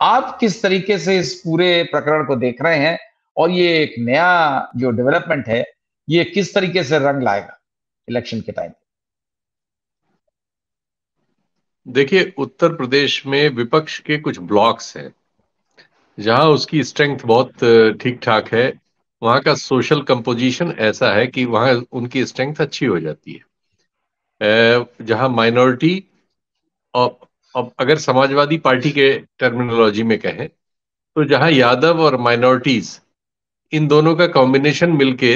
आप किस तरीके से इस पूरे प्रकरण को देख रहे हैं और ये एक नया जो डेवलपमेंट है, ये किस तरीके से रंग लाएगा इलेक्शन के टाइम? देखिए, उत्तर प्रदेश में विपक्ष के कुछ ब्लॉक्स हैं जहां उसकी स्ट्रेंथ बहुत ठीक ठाक है। वहां का सोशल कंपोजिशन ऐसा है कि वहां उनकी स्ट्रेंथ अच्छी हो जाती है। जहां माइनॉरिटी, और अब अगर समाजवादी पार्टी के टर्मिनोलॉजी में कहें तो जहां यादव और माइनॉरिटीज, इन दोनों का कॉम्बिनेशन मिलके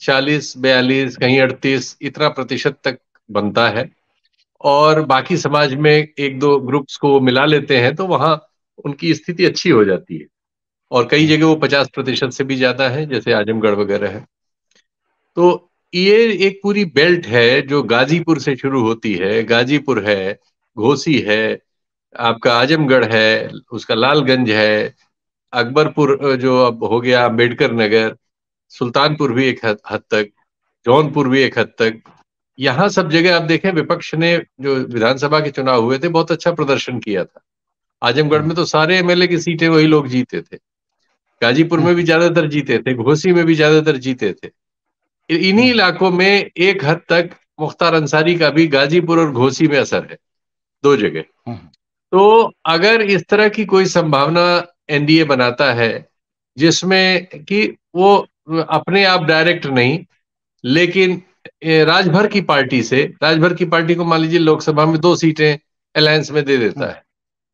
40 42 कहीं 38 इतना प्रतिशत तक बनता है, और बाकी समाज में एक दो ग्रुप्स को मिला लेते हैं तो वहां उनकी स्थिति अच्छी हो जाती है। और कई जगह वो 50% से भी ज्यादा है, जैसे आजमगढ़ वगैरह है। तो ये एक पूरी बेल्ट है जो गाजीपुर से शुरू होती है। गाजीपुर है, घोसी है, आपका आजमगढ़ है, उसका लालगंज है, अकबरपुर जो अब हो गया अम्बेडकर नगर, सुल्तानपुर भी एक हद तक, जौनपुर भी एक हद तक। यहाँ सब जगह आप देखें, विपक्ष ने जो विधानसभा के चुनाव हुए थे बहुत अच्छा प्रदर्शन किया था। आजमगढ़ में तो सारे एमएलए की सीटें वही लोग जीते थे, गाजीपुर में भी ज्यादातर जीते थे, घोसी में भी ज्यादातर जीते थे। इन्हीं इलाकों में एक हद तक मुख्तार अंसारी का भी गाजीपुर और घोसी में असर है, दो जगह। तो अगर इस तरह की कोई संभावना एनडीए बनाता है जिसमें कि वो अपने आप डायरेक्ट नहीं, लेकिन राजभर की पार्टी से, राजभर की पार्टी को मान लीजिए लोकसभा में 2 सीटें अलायंस में दे देता है,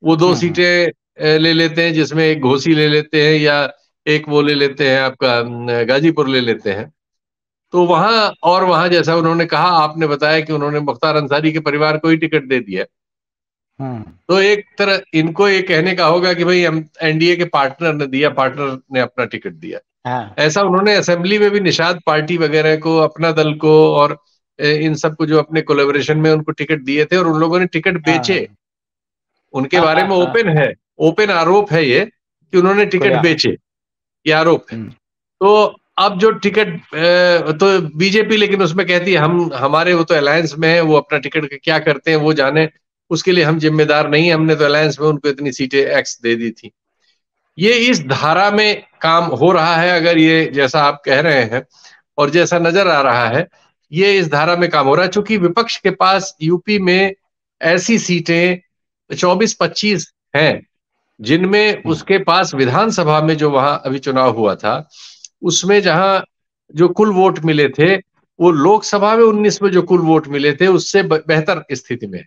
वो 2 सीटें ले लेते हैं, जिसमें एक घोसी ले लेते हैं या एक वो ले लेते हैं आपका गाजीपुर ले लेते हैं। तो वहां, और वहां जैसा उन्होंने कहा, आपने बताया कि उन्होंने मुख्तार अंसारी के परिवार को ही टिकट दे दिया, तो एक तरह इनको ये कहने का होगा कि भाई हम एनडीए के पार्टनर ने दिया, पार्टनर ने अपना टिकट दिया। ऐसा उन्होंने असेंबली में भी निषाद पार्टी वगैरह को, अपना दल को और इन सबको जो अपने कोलेबोरेशन में उनको टिकट दिए थे, और उन लोगों ने टिकट बेचे। उनके बारे में ओपन है, ओपन आरोप है ये कि उन्होंने टिकट बेचे, ये आरोप है। तो अब जो टिकट, तो बीजेपी लेकिन उसमें कहती है हम, हमारे वो तो अलायंस में है, वो अपना टिकट क्या करते हैं वो जाने, उसके लिए हम जिम्मेदार नहीं, हमने तो अलायंस में उनको इतनी सीटें एक्स दे दी थी। ये इस धारा में काम हो रहा है, अगर ये जैसा आप कह रहे हैं और जैसा नजर आ रहा है, ये इस धारा में काम हो रहा है। चूंकि विपक्ष के पास यूपी में ऐसी सीटें 24 25 हैं जिनमें उसके पास विधानसभा में, जो वहां अभी चुनाव हुआ था उसमें जहां जो कुल वोट मिले थे, वो लोकसभा में 19 में जो कुल वोट मिले थे उससे बेहतर स्थिति में।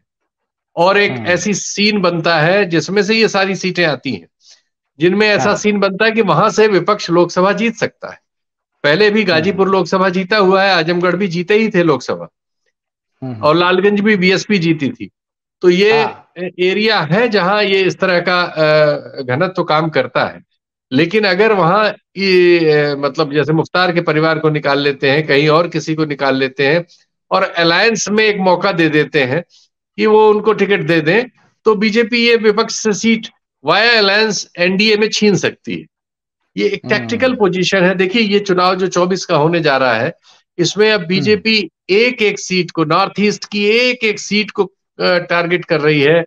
और एक ऐसी सीन बनता है जिसमें से ये सारी सीटें आती हैं, जिनमें ऐसा सीन बनता है कि वहां से विपक्ष लोकसभा जीत सकता है। पहले भी गाजीपुर लोकसभा जीता हुआ है, आजमगढ़ भी जीते ही थे लोकसभा, और लालगंज भी बीएसपी जीती थी। तो ये एरिया है जहां ये इस तरह का घनत्व काम करता है। लेकिन अगर वहां ये मतलब जैसे मुख्तार के परिवार को निकाल लेते हैं, कहीं और किसी को निकाल लेते हैं, और अलायंस में एक मौका दे देते हैं कि वो उनको टिकट दे दें, तो बीजेपी ये विपक्ष से सीट वाया अलायंस एनडीए में छीन सकती है। ये एक टैक्टिकल पोजीशन है। देखिए, ये चुनाव जो 24 का होने जा रहा है, इसमें अब बीजेपी एक एक सीट को, नॉर्थ ईस्ट की एक एक सीट को टारगेट कर रही है,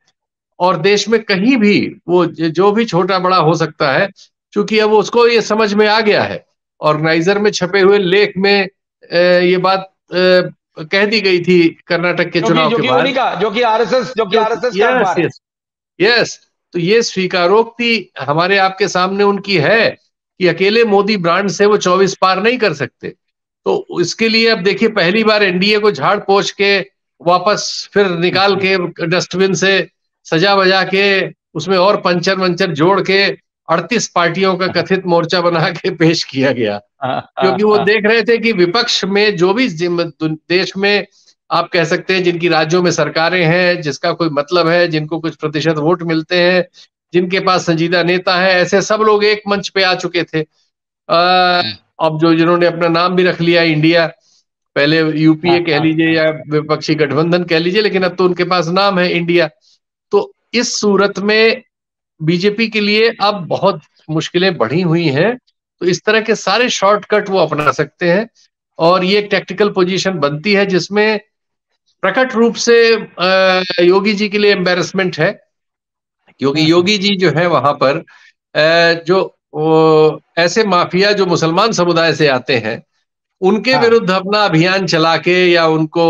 और देश में कहीं भी वो जो भी छोटा बड़ा हो सकता है, क्योंकि अब उसको ये समझ में आ गया है। ऑर्गेनाइजर में छपे हुए लेख में ये बात कह दी गई थी कर्नाटक के चुनाव के बाद, जो कि आरएसएस का अखबार है। यस, तो ये स्वीकारोक्ति हमारे आपके सामने उनकी है कि अकेले मोदी ब्रांड से वो 24 पार नहीं कर सकते। तो इसके लिए अब देखिए, पहली बार एनडीए को झाड़ पोछ के वापस फिर निकाल के डस्टबिन से सजा बजा के उसमें और पंचर वंचर जोड़ के 38 पार्टियों का कथित मोर्चा बना के पेश किया गया, क्योंकि वो देख रहे थे कि विपक्ष में जो भी देश में आप कह सकते हैं जिनकी राज्यों में सरकारें हैं, जिसका कोई मतलब है, जिनको कुछ प्रतिशत वोट मिलते हैं, जिनके पास संजीदा नेता है, ऐसे सब लोग एक मंच पे आ चुके थे। अब जो जिन्होंने अपना नाम भी रख लिया इंडिया, पहले यूपीए कह लीजिए या विपक्षी गठबंधन कह लीजिए, लेकिन अब तो उनके पास नाम है इंडिया। तो इस सूरत में बीजेपी के लिए अब बहुत मुश्किलें बढ़ी हुई हैं। तो इस तरह के सारे शॉर्टकट वो अपना सकते हैं, और ये एक टैक्टिकल पोजीशन बनती है जिसमें प्रकट रूप से योगी जी के लिए एम्बेरसमेंट है क्योंकि योगी जी जो है वहां पर जो ऐसे माफिया जो मुसलमान समुदाय से आते हैं उनके विरुद्ध अपना अभियान चला के या उनको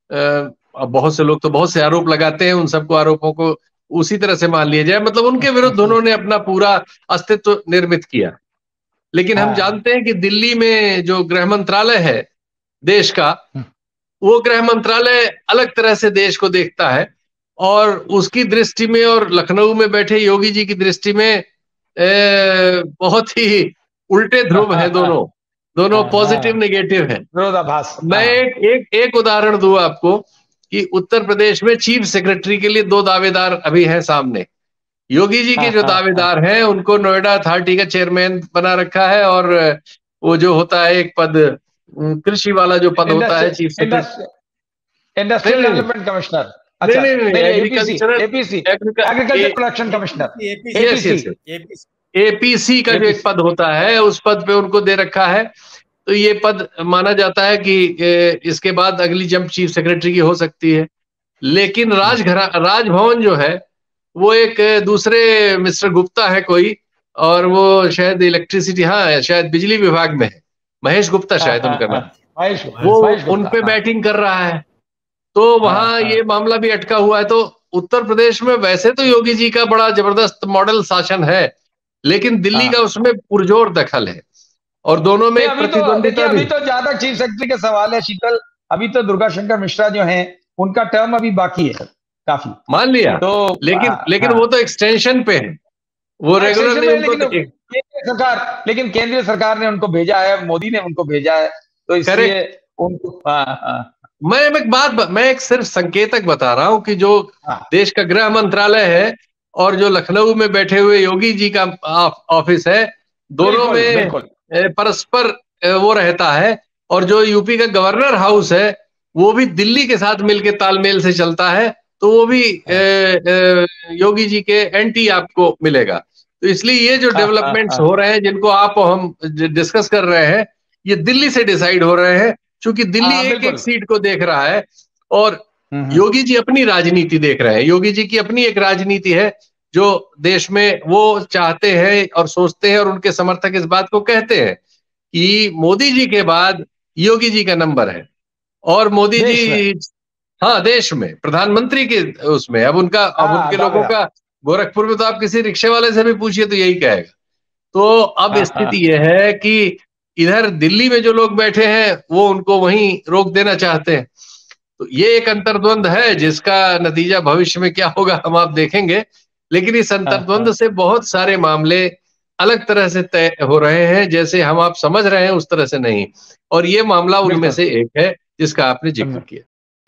बहुत से लोग तो बहुत से आरोप लगाते हैं, उन सबको आरोपों को उसी तरह से मान लिया जाए, मतलब उनके विरुद्ध उन्होंने अपना पूरा अस्तित्व निर्मित किया। लेकिन हम जानते हैं कि दिल्ली में जो गृह मंत्रालय है देश का, वो गृह मंत्रालय अलग तरह से देश को देखता है और उसकी दृष्टि में और लखनऊ में बैठे योगी जी की दृष्टि में बहुत ही उल्टे ध्रुव है दोनों पॉजिटिव नेगेटिव है। विरोधाभास। मैं एक उदाहरण दूं आपको कि उत्तर प्रदेश में चीफ सेक्रेटरी के लिए 2 दावेदार अभी हैं सामने। योगी जी के जो दावेदार हैं उनको नोएडा अथॉरिटी का चेयरमैन बना रखा है और वो जो होता है एक पद कृषि वाला जो पद होता है chief secretary, industrial development commissioner. नहीं, agricultural agriculture production commissioner, APC का जो एक पद होता है उस पद पे उनको दे रखा है। तो ये पद माना जाता है कि इसके बाद अगली जंप चीफ सेक्रेटरी की हो सकती है। लेकिन राजभवन जो है वो एक दूसरे मिस्टर गुप्ता है कोई, और वो शायद इलेक्ट्रिसिटी, हाँ शायद बिजली विभाग में है, महेश गुप्ता शायद उनका नाम, वो उन पे बैटिंग कर रहा है। तो वहां ये मामला भी अटका हुआ है। तो उत्तर प्रदेश में वैसे तो योगी जी का बड़ा जबरदस्त मॉडल शासन है, लेकिन दिल्ली का उसमें पुरजोर दखल है और दोनों में प्रतिद्वंदिता अभी तो ज्यादा चीफ सेक्रेटरी के सवाल है शीतल। अभी तो दुर्गा शंकर मिश्रा जो हैं उनका टर्म अभी बाकी है काफी, मान लिया। तो लेकिन वो तो एक्सटेंशन पे है, वो रेगुलरली उनको लेकिन केंद्रीय सरकार ने उनको भेजा है, मोदी ने उनको भेजा है, तो इसलिए उनको मैं एक सिर्फ संकेतक बता रहा हूं कि जो देश का गृह मंत्रालय है और जो लखनऊ में बैठे हुए योगी जी का ऑफिस है, दोनों में परस्पर वो रहता है। और जो यूपी का गवर्नर हाउस है वो भी दिल्ली के साथ मिलकर तालमेल से चलता है, तो वो भी योगी जी के एंटी आपको मिलेगा। तो इसलिए ये जो डेवलपमेंट्स हो रहे हैं जिनको आप हम डिस्कस कर रहे हैं, ये दिल्ली से डिसाइड हो रहे हैं, क्योंकि दिल्ली एक सीट को देख रहा है और योगी जी अपनी राजनीति देख रहे हैं। योगी जी की अपनी एक राजनीति है जो देश में वो चाहते हैं और सोचते हैं, और उनके समर्थक इस बात को कहते हैं कि मोदी जी के बाद योगी जी का नंबर है। और मोदी जी देश में प्रधानमंत्री के उसमें अब उनके लोगों का, गोरखपुर में तो आप किसी रिक्शे वाले से भी पूछिए तो यही कहेगा। तो अब स्थिति यह है कि इधर दिल्ली में जो लोग बैठे हैं वो उनको वहीं रोक देना चाहते हैं। तो ये एक अंतर्द्वंद है जिसका नतीजा भविष्य में क्या होगा हम आप देखेंगे। लेकिन इस अंतर्द्वंद से बहुत सारे मामले अलग तरह से तय हो रहे हैं, जैसे हम आप समझ रहे हैं उस तरह से नहीं। और ये मामला उनमें से एक है जिसका आपने जिक्र किया।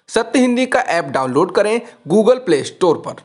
सत्य हिंदी का ऐप डाउनलोड करें गूगल प्ले स्टोर पर।